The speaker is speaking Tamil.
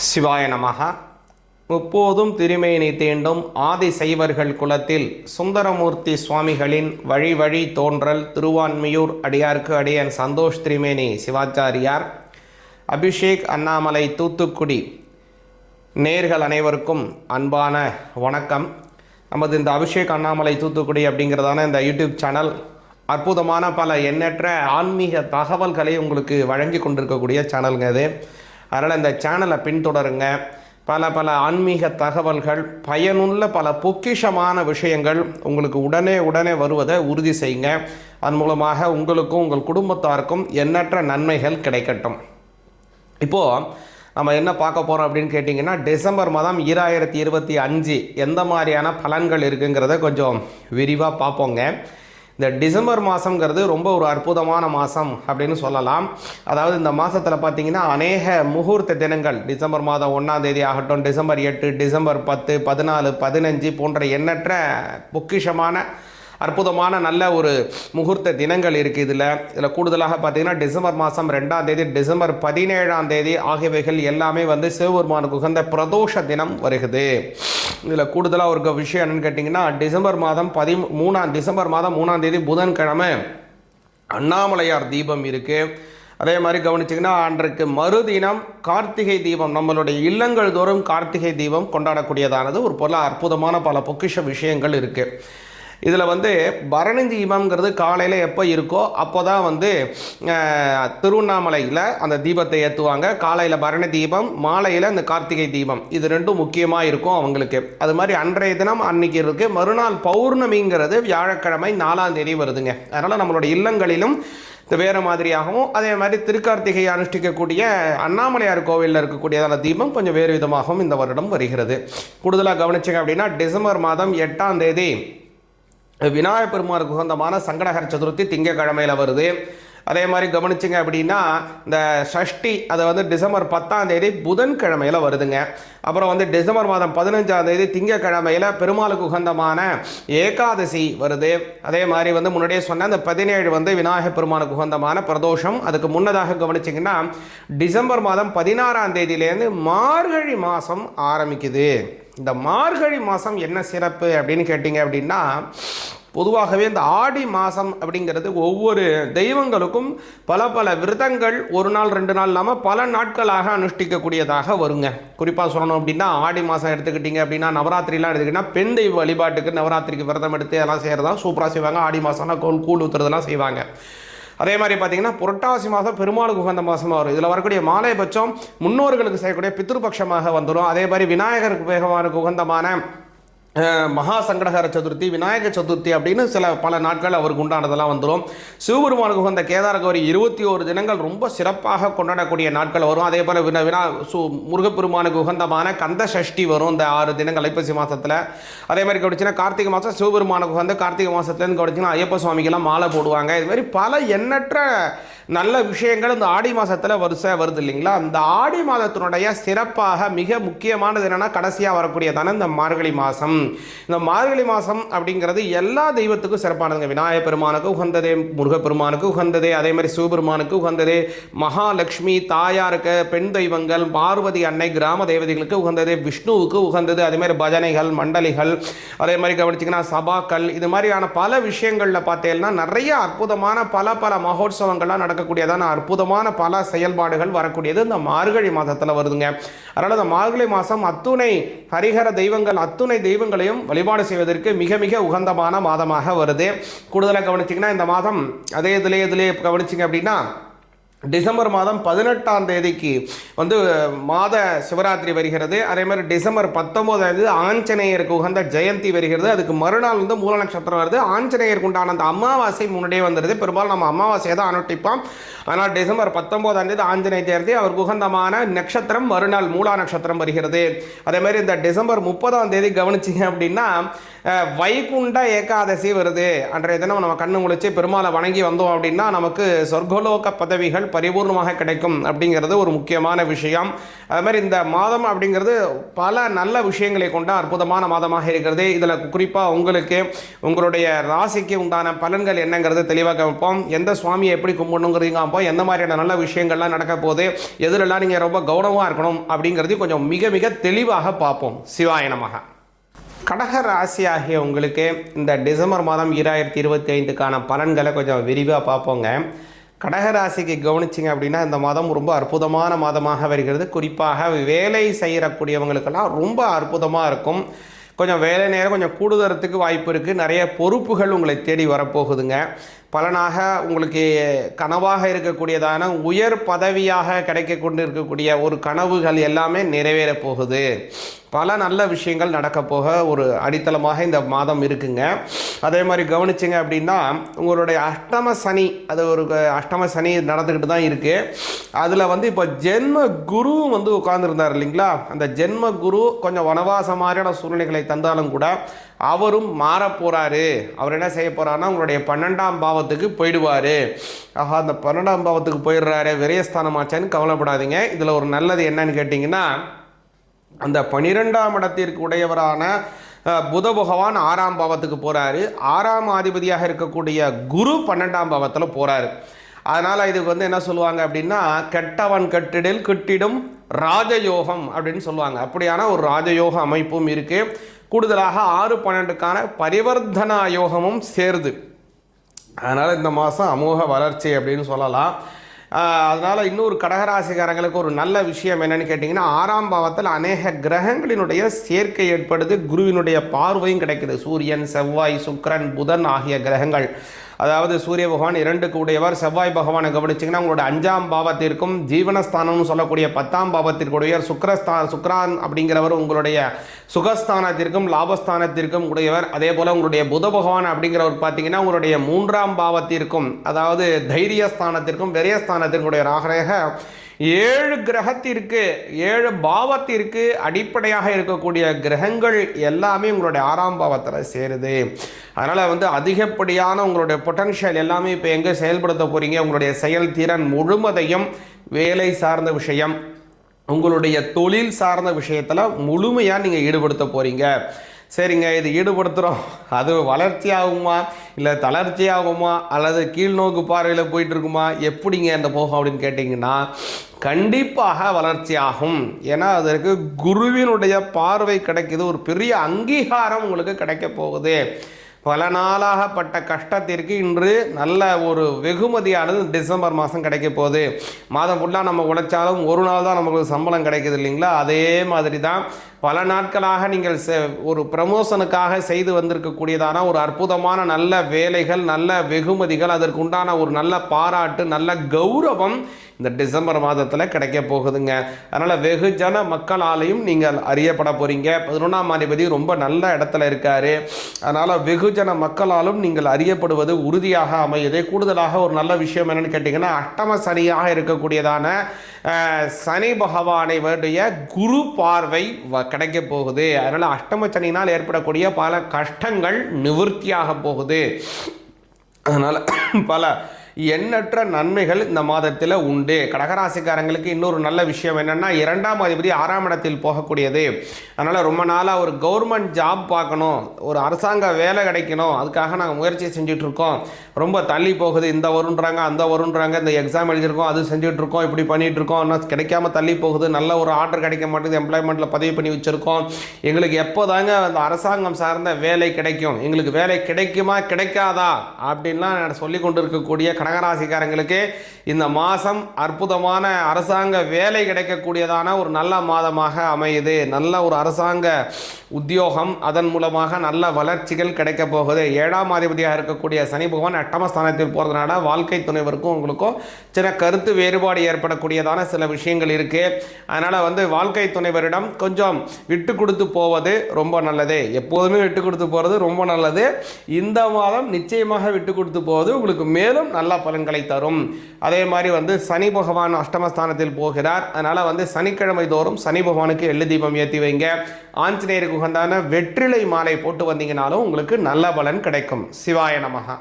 சிவாய நமக. முப்போதும் திருமேனி தீண்டும் ஆதி சைவர்கள் குலத்தில் சுந்தரமூர்த்தி சுவாமிகளின் வழி வழி தோன்றல் திருவான்மியூர் அடியார்க்கு அடியன் சந்தோஷ் திரிமேனி சிவாச்சாரியார். அபிஷேக் அண்ணாமலை தூத்துக்குடி நேர்கள் அனைவருக்கும் அன்பான வணக்கம். நமது இந்த அபிஷேக் அண்ணாமலை தூத்துக்குடி அப்படிங்கிறதான இந்த யூடியூப் சேனல் அற்புதமான பல எண்ணற்ற ஆன்மீக தகவல்களை உங்களுக்கு வழங்கி கொண்டிருக்கக்கூடிய சேனலுங்க இது. அதனால் இந்த சேனலை பின்தொடருங்க. பல ஆன்மீக தகவல்கள், பயனுள்ள பல பொக்கிஷமான விஷயங்கள் உங்களுக்கு உடனே வருவதை உறுதி செய்யுங்க. அதன் மூலமாக உங்களுக்கும் உங்கள் குடும்பத்தாருக்கும் எண்ணற்ற நன்மைகள் கிடைக்கட்டும். இப்போது நம்ம என்ன பார்க்க போகிறோம் அப்படின்னு கேட்டிங்கன்னா, டிசம்பர் மாதம் 2025 எந்த மாதிரியான பலன்கள் இருக்குங்கிறத கொஞ்சம் விரிவாக பார்ப்போங்க. இந்த டிசம்பர் மாதங்கிறது ரொம்ப ஒரு அற்புதமான மாதம் அப்படின்னு சொல்லலாம். அதாவது இந்த மாதத்தில் பார்த்திங்கன்னா அநேக முகூர்த்த தினங்கள், டிசம்பர் மாதம் 1ஆம் தேதி ஆகட்டும், டிசம்பர் 8, டிசம்பர் 10, 14, 15 போன்ற எண்ணற்ற பொக்கிஷமான அற்புதமான நல்ல ஒரு முகூர்த்த தினங்கள் இருக்குது. இதில் கூடுதலாக பார்த்திங்கன்னா டிசம்பர் மாதம் 2ஆம் தேதி, டிசம்பர் 17ஆம் தேதி ஆகியவைகள் எல்லாமே சிவபெருமானுக்கு உகந்த பிரதோஷ தினம் வருகிறது. இதில் கூடுதலாக ஒரு விஷயம் என்னென்னு கேட்டிங்கன்னா, டிசம்பர் மாதம் 3ஆம் தேதி புதன்கிழமை அண்ணாமலையார் தீபம் இருக்குது. அதே மாதிரி கவனிச்சிங்கன்னா, அன்றைக்கு மறுதினம் கார்த்திகை தீபம், நம்மளுடைய இல்லங்கள் தோறும் கார்த்திகை தீபம் கொண்டாடக்கூடியதானது ஒரு அற்புதமான பல பொக்கிஷ விஷயங்கள் இருக்குது. இதில் பரணி தீபம்ங்கிறது காலையில் எப்போ இருக்கோ அப்போ தான் திருவண்ணாமலையில் அந்த தீபத்தை ஏற்றுவாங்க. காலையில் பரணி தீபம், மாலையில் இந்த கார்த்திகை தீபம், இது ரெண்டும் முக்கியமாக இருக்கும் அவங்களுக்கு. அது மாதிரி அன்றைய தினம் அன்னைக்கு இருக்குது. மறுநாள் பௌர்ணமிங்கிறது வியாழக்கிழமை 4ஆம் தேதி வருதுங்க. அதனால் நம்மளுடைய இல்லங்களிலும் வேறு மாதிரியாகவும், அதே மாதிரி திருக்கார்த்திகை அனுஷ்டிக்கக்கூடிய அண்ணாமலையார் கோவிலில் இருக்கக்கூடியதான தீபம் கொஞ்சம் வேறு விதமாகவும் இந்த வருடம் வருகிறது. கூடுதலாக கவனிச்சிங்க அப்படின்னா, டிசம்பர் மாதம் 8ஆம் தேதி விநாயகப் பெருமானுக்கு உகந்தமான சங்கடஹர சதுர்த்தி திங்கக்கிழமையில் வருது. அதே மாதிரி கவனிச்சிங்க அப்படின்னா, இந்த சஷ்டி அது டிசம்பர் 10ஆம் தேதி புதன்கிழமையில் வருதுங்க. அப்புறம் டிசம்பர் மாதம் 15ஆம் தேதி திங்கக்கிழமையில் பெருமாளுக்கு உகந்தமான ஏகாதசி வருது. அதே மாதிரி முன்னாடியே சொன்ன அந்த 17 விநாயகப் பெருமானுக்கு உகந்தமான பிரதோஷம். அதுக்கு முன்னதாக கவனிச்சிங்கன்னா, டிசம்பர் மாதம் 16ஆம் தேதியிலேருந்து மார்கழி மாதம் ஆரம்பிக்குது. இந்த மார்கழி மாதம் என்ன சிறப்பு அப்படின்னு கேட்டிங்க அப்படின்னா, பொதுவாகவே இந்த ஆடி மாதம் அப்படிங்கிறது ஒவ்வொரு தெய்வங்களுக்கும் பல விரதங்கள், ஒரு நாள் 2 நாள் இல்லாமல் பல நாட்களாக அனுஷ்டிக்கக்கூடியதாக வருங்க. குறிப்பாக சொல்லணும் அப்படின்னா, ஆடி மாதம் எடுத்துக்கிட்டிங்க அப்படின்னா, நவராத்திரிலாம் எடுத்துக்கிட்டிங்கன்னா பெண் தெய்வ வழிபாட்டுக்கு நவராத்திரிக்கு விரதம் எடுத்து எல்லாம் செய்கிறதா சூப்பராக செய்வாங்க. ஆடி மாதம்னா கூழ் ஊற்றுறதெல்லாம் செய்வாங்க. அதே மாதிரி பார்த்திங்கன்னா, புரட்டாசி மாதம் பெருமாளுக்கு உகந்த மாதமாக வரும். இதில் வரக்கூடிய மாலைபட்சம் முன்னோர்களுக்கு செய்யக்கூடிய பித்ருபட்சமாக வந்துடும். அதே மாதிரி விநாயகருக்கு பெருமானுக்கு உகந்தமான மகா சங்கடஹர சதுர்த்தி, விநாயக சதுர்த்தி அப்படின்னு பல நாட்கள் அவருக்கு உண்டானதெல்லாம் வந்துடும். சிவபெருமானுக்கு உகந்த கேதார கௌரி 21 தினங்கள் ரொம்ப சிறப்பாக கொண்டாடக்கூடிய நாட்கள் வரும். அதே போல் முருகப்பெருமானுக்கு உகந்தமான கந்த சஷ்டி வரும் இந்த 6 தினங்கள் ஐப்பசி மாதத்தில். அதே மாதிரி கவனிச்சின்னா, கார்த்திகை மாதம் சிவபெருமானுக்கு உகந்த கார்த்திகை மாதத்துலேருந்து கவனிச்சிங்கன்னா ஐயப்ப சுவாமிக்கெல்லாம் மாலை போடுவாங்க. இது மாதிரி பல எண்ணற்ற நல்ல விஷயங்கள் இந்த ஆடி மாதத்தில் வருது இல்லைங்களா. இந்த ஆடி மாதத்தினுடைய சிறப்பாக மிக முக்கியமானது என்னென்னா, கடைசியாக வரக்கூடியதான இந்த மார்கழி மாதம். இந்த மார்கழி மாதம் அப்படிங்கிறது எல்லா தெய்வத்துக்கும் சிறப்பானதுங்க. விநாயகப் பெருமானுக்கு உகந்ததே, முருகப்பெருமானுக்கு உகந்ததே, அதே மாதிரி சிவபெருமானுக்கு உகந்ததே, மகாலட்சுமி தாயாருக்கு, பெண் தெய்வங்கள், பார்வதி அன்னை கிராம தேவதைகளுக்கு உகந்தது, விஷ்ணுவுக்கு உகந்தது. அதே மாதிரி பஜனைகள், மண்டலிகள், அதே மாதிரி கவனிச்சிங்கன்னா சபாக்கள், இது மாதிரியான பல விஷயங்களில் பார்த்தீங்கன்னா நிறைய அற்புதமான பல மகோத்சவங்கள்லாம் நடக்கக்கூடியதான அற்புதமான பல செயல்பாடுகள் வரக்கூடியது இந்த மார்கழி மாதத்தில் வருதுங்க. அதனால் இந்த மார்கழி மாதம் அத்துணை ஹரிஹர தெய்வங்கள், அத்துணை தெய்வங்களையும் வழிபாடு செய்வதற்கு மிக உகந்தமான மாதமாக வருது. கூடுதலாக கவனிச்சிங்கன்னா, இந்த மாதம் அதே இதிலே கவனிச்சிங்க அப்படின்னா, டிசம்பர் மாதம் 18ஆம் தேதிக்கு மாத சிவராத்திரி வருகிறது. அதே மாதிரி டிசம்பர் 19ஆம் தேதி ஆஞ்சநேயருக்கு உகந்த ஜெயந்தி வருகிறது. அதுக்கு மறுநாள் மூல நட்சத்திரம் வருது. ஆஞ்சநேயருக்கு உண்டான அந்த அமாவாசை முன்னாடியே வந்துடுது. பெரும்பாலும் நம்ம அமாவாசையை தான் அனுஷ்டிப்போம். ஆனால் டிசம்பர் 19ஆம் தேதி ஆஞ்சநேய ஜெயந்தி, அவருக்கு உகந்தமான நட்சத்திரம் மறுநாள் மூலா நட்சத்திரம் வருகிறது. அதே மாதிரி இந்த டிசம்பர் 30ஆம் தேதி கவனிச்சிங்க அப்படின்னா, வைகுண்ட ஏகாதசி வருது. அன்றைய தினம் நம்ம கண்ணு முழிச்சு பெருமாளை வணங்கி வந்தோம் அப்படின்னா நமக்கு சொர்க்கலோக பதவிகள் பரிபூர்ணமாக கிடைக்கும் அப்படிங்கிறது ஒரு முக்கியமான விஷயம். அது மாதிரி இந்த மாதம் அப்படிங்கிறது பல நல்ல விஷயங்களை கொண்ட அற்புதமான மாதமாக இருக்கிறது. இதில் குறிப்பாக உங்களுக்கு உங்களுடைய ராசிக்கு உண்டான பலன்கள் என்னங்கிறது தெளிவாக வைப்போம். எந்த சுவாமியை எப்படி கும்பிடணுங்கிறதையும் காப்போம். எந்த மாதிரியான நல்ல விஷயங்கள்லாம் நடக்க போகுது, எதிரெல்லாம் நீங்கள் ரொம்ப கவனமாக இருக்கணும் அப்படிங்கிறதையும் கொஞ்சம் மிக மிக தெளிவாக பார்ப்போம். சிவாய நமக. கடக ராசி ஆகிய உங்களுக்கு இந்த டிசம்பர் மாதம் 2025க்கான பலன்களை கொஞ்சம் விரிவாக பார்ப்போங்க. கடகராசிக்கு கவனிச்சிங்க அப்படின்னா இந்த மாதம் ரொம்ப அற்புதமான மாதமாக வருகிறது. குறிப்பாக வேலை செய்யக்கூடியவங்களுக்கெல்லாம் ரொம்ப அற்புதமாக இருக்கும். கொஞ்சம் வேலை நேரம் கொஞ்சம் கூடுதறதுக்கு வாய்ப்பு இருக்குது. நிறைய பொறுப்புகள் உங்களை தேடி வரப்போகுதுங்க. பலனாக உங்களுக்கு கனவாக இருக்கக்கூடியதான உயர் பதவியாக கிடைக்க கொண்டு இருக்கக்கூடிய ஒரு கனவுகள் எல்லாமே நிறைவேறப் போகுது. பல நல்ல விஷயங்கள் நடக்க போக ஒரு அடித்தளமாக இந்த மாதம் இருக்குங்க. அதே மாதிரி கவனிச்சிங்க அப்படின்னா உங்களுடைய அஷ்டம சனி, அது ஒரு அஷ்டம சனி நடந்துக்கிட்டு தான் இருக்குது. அதில் வந்து இப்போ ஜென்ம குரு வந்து உட்கார்ந்துருந்தார் இல்லைங்களா, அந்த ஜென்ம குரு கொஞ்சம் வனவாச மாதிரியான சூழ்நிலைகளை தந்தாலும் கூட அவரும் மாற போகிறாரு. அவர் என்ன செய்ய போகிறாருன்னா உங்களுடைய 12ஆம் பாவத்துக்கு போயிடுவார். ஆஹா, அந்த 12ஆம் பாவத்துக்கு போயிடுறாரு, விரயஸ்தானமாச்சான்னு கவலைப்படாதீங்க. இதில் ஒரு நல்லது என்னன்னு கேட்டிங்கன்னா, அந்த 12ஆம் இடத்திற்கு உடையவரான புத பகவான் 6ஆம் பாவத்துக்கு போகிறாரு. 6ஆம் அதிபதியாக இருக்கக்கூடிய குரு 12ஆம் பாவத்தில் போகிறாரு. அதனால் இதுக்கு வந்து என்ன சொல்லுவாங்க அப்படின்னா, கெட்டவன் கட்டிடில் கிட்டிடும் ராஜயோகம் அப்படின்னு சொல்லுவாங்க. அப்படியான ஒரு ராஜயோக அமைப்பும் இருக்குது. கூடுதலாக 6-12க்கான பரிவர்த்தனா யோகமும் சேருது. அதனால் இந்த மாதம் அமோக வளர்ச்சி அப்படின்னு சொல்லலாம். அதனால் இன்னொரு கடகராசிக்காரங்களுக்கு ஒரு நல்ல விஷயம் என்னென்னு கேட்டிங்கன்னா, 6ஆம் பாவத்தில் அநேக கிரகங்களினுடைய சேர்க்கை ஏற்படுது. குருவினுடைய பார்வையும் கிடைக்குது. சூரியன், செவ்வாய், சுக்கிரன், புதன் ஆகிய கிரகங்கள். அதாவது சூரிய பகவான் 2க்கு உடையவர். செவ்வாய் பகவானை கவனிச்சிங்கன்னா உங்களோட 5ஆம் பாவத்திற்கும் ஜீவனஸ்தானம்னு சொல்லக்கூடிய 10ஆம் பாவத்திற்கு உடையவர். சுக்ரான் அப்படிங்கிறவர் உங்களுடைய சுகஸ்தானத்திற்கும் லாபஸ்தானத்திற்கும் உடையவர். அதே போல் உங்களுடைய புத பகவான் அப்படிங்கிறவர் பார்த்தீங்கன்னா உங்களுடைய 3ஆம் பாவத்திற்கும், அதாவது தைரியஸ்தானத்திற்கும் விரயஸ்தானத்திற்கும் உடையவராக 7 கிரகத்திற்கு 7 பாவத்திற்கு அடிப்படையாக இருக்கக்கூடிய கிரகங்கள் எல்லாமே உங்களுடைய 6ஆம் பாவத்தில் சேருது. அதனால் வந்து அதிகப்படியான உங்களுடைய பொட்டன்ஷியல் எல்லாமே இப்போ எங்கே செயல்படுத்த போகிறீங்க, உங்களுடைய செயல்திறன் முழுவதையும் வேலை சார்ந்த விஷயம், உங்களுடைய தொழில் சார்ந்த விஷயத்தில் முழுமையாக நீங்கள் ஈடுபடுத்த போகிறீங்க. சரிங்க, இது ஈடுபடுத்துகிறோம், அது வளர்ச்சி ஆகுமா இல்லை தளர்ச்சி ஆகுமா அல்லது கீழ்நோக்கு பார்வையில் போயிட்டு இருக்குமா, எப்படிங்க அந்த போகும் அப்படின்னு கேட்டிங்கன்னா, கண்டிப்பாக வளர்ச்சி ஆகும். ஏன்னா அதற்கு குருவினுடைய பார்வை கிடைக்குது. ஒரு பெரிய அங்கீகாரம் உங்களுக்கு கிடைக்க போகுது. பல நாளாகப்பட்ட கஷ்டத்திற்கு இன்று நல்ல ஒரு வெகுமதியானது டிசம்பர் மாதம் கிடைக்க போகுது. மாதம் ஃபுல்லாக நம்ம உழைச்சாலும் ஒரு நாள் தான் நமக்கு சம்பளம் கிடைக்குது இல்லைங்களா, அதே மாதிரி தான் பல நாட்களாக நீங்கள் ஒரு ப்ரமோஷனுக்காக செய்து வந்திருக்கக்கூடியதான ஒரு அற்புதமான நல்ல வேலைகள், நல்ல வெகுமதிகள், அதற்கு உண்டான ஒரு நல்ல பாராட்டு, நல்ல கௌரவம் இந்த டிசம்பர் மாதத்தில் கிடைக்க போகுதுங்க. அதனால் வெகுஜன மக்களாலையும் நீங்கள் அறியப்பட போகிறீங்க. 11ஆம் அதிபதி ரொம்ப நல்ல இடத்துல இருக்கார். அதனால் வெகுஜன மக்களாலும் நீங்கள் அறியப்படுவது உறுதியாக அமையுது. கூடுதலாக ஒரு நல்ல விஷயம் என்னென்னு கேட்டிங்கன்னா, அஷ்டம சனியாக இருக்கக்கூடியதான சனி பகவானை வேண்டிய குரு பார்வை கிடைக்க போகுது. அதனால் அஷ்டம சனியினால் ஏற்படக்கூடிய பல கஷ்டங்கள் நிவர்த்தியாக போகுது. அதனால் பல எண்ணற்ற நன்மைகள் இந்த மாதத்தில் உண்டு. கடகராசிக்காரங்களுக்கு இன்னொரு நல்ல விஷயம் என்னென்னா, 2ஆம் அதிபதி 6ஆம் இடத்தில் போகக்கூடியது. அதனால் ரொம்ப நாளாக ஒரு கவர்மெண்ட் ஜாப் பார்க்கணும், ஒரு அரசாங்க வேலை கிடைக்கணும், அதுக்காக நாங்கள் முயற்சி செஞ்சிட்ருக்கோம். ரொம்ப தள்ளி போகுது, இந்த வருன்றாங்க அந்த வருன்றாங்க, இந்த எக்ஸாம் எழுதியிருக்கோம், அது செஞ்சிட்ருக்கோம், இப்படி பண்ணிகிட்ருக்கோம், இன்னும் கிடைக்காம தள்ளி போகுது, நல்ல ஒரு ஆர்டர் கிடைக்க மாட்டேங்குது, எம்ப்ளாய்மெண்ட்டில் பதிவு பண்ணி வச்சுருக்கோம், எங்களுக்கு எப்போ தாங்க அந்த அரசாங்கம் சார்ந்த வேலை கிடைக்கும், எங்களுக்கு வேலை கிடைக்குமா கிடைக்காதா அப்படின்லாம் சொல்லி கொண்டு இருக்கக்கூடிய கடகராசிக்காரங்களுக்கு இந்த மாதம் அற்புதமான அரசாங்க வேலை கிடைக்கக்கூடியதான ஒரு நல்ல மாதமாக அமையுது. நல்ல ஒரு அரசாங்க உத்தியோகம், அதன் மூலமாக நல்ல வளர்ச்சிகள் கிடைக்க போகுது. 7ஆம் அதிபதியாக இருக்கக்கூடிய சனி பகவான் அட்டமஸ்தானத்தில் போகிறதுனால வாழ்க்கை துணைவருக்கும் உங்களுக்கும் சின்ன கருத்து வேறுபாடு ஏற்படக்கூடியதான சில விஷயங்கள் இருக்குது. அதனால் வந்து வாழ்க்கை துணைவரிடம் கொஞ்சம் விட்டு கொடுத்து போவது ரொம்ப நல்லது. எப்போதுமே விட்டு கொடுத்து போகிறது ரொம்ப நல்லது. இந்த மாதம் நிச்சயமாக விட்டு கொடுத்து போவது உங்களுக்கு மேலும் நல்ல பலன்களை தரும். அதே மாதிரி வந்து சனி பகவான் அஷ்டமஸ்தானத்தில் போகிறார். அதனால் வந்து சனிக்கிழமை தோறும் சனி பகவானுக்கு எள்ளு தீபம் ஏற்றி வைங்க. ஆஞ்சநேயருக்கு உகந்தான வெற்றிலை மாலை போட்டு வந்தீங்கனாலும் உங்களுக்கு நல்ல பலன் கிடைக்கும். சிவாய நமஹ.